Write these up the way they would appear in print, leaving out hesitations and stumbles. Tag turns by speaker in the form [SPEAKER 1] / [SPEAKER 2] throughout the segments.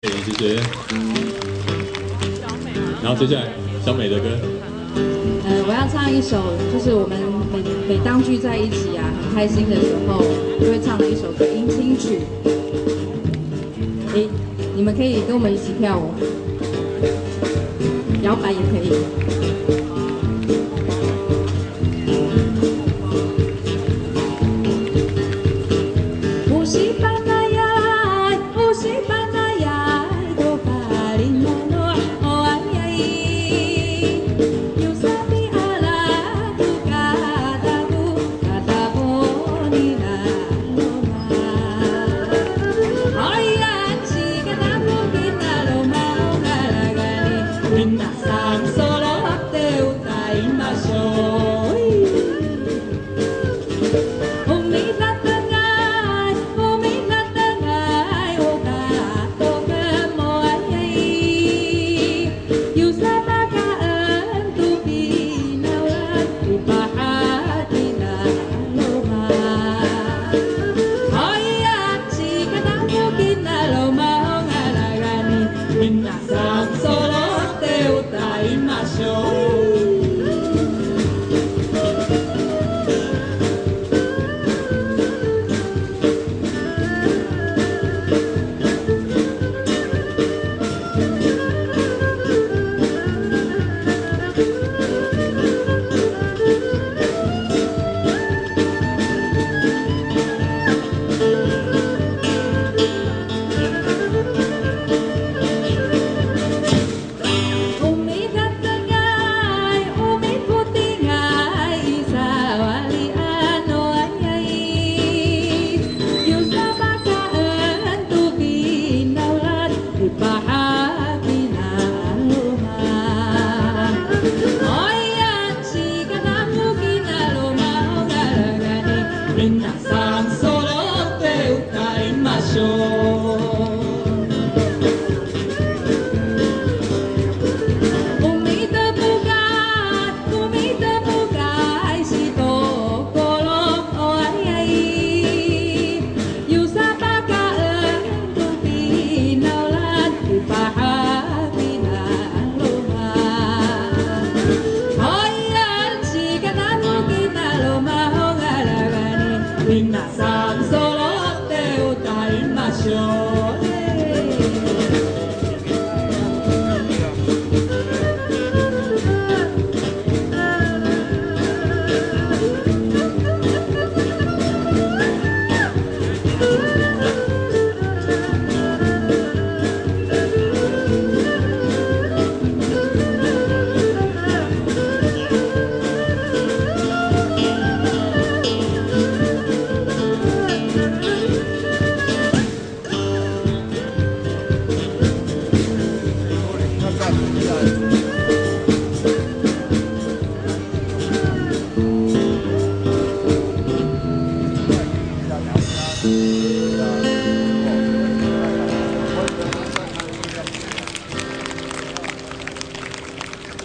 [SPEAKER 1] 谢谢。然后接下来小美的歌。
[SPEAKER 2] 我要唱一首，就是我们每当聚在一起啊，很开心的时候，就会唱的一首歌《迎亲曲》。你们可以跟我们一起跳舞，摇摆也可以。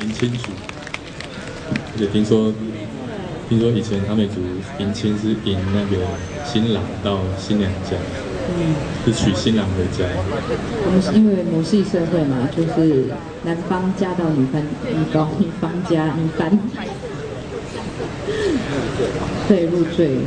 [SPEAKER 1] 迎亲曲，而且听说以前他们组迎亲是迎那个新郎到新娘家，是娶新郎回家。
[SPEAKER 2] 我们是因为母系社会嘛，就是男方嫁到女方家，女方对入赘。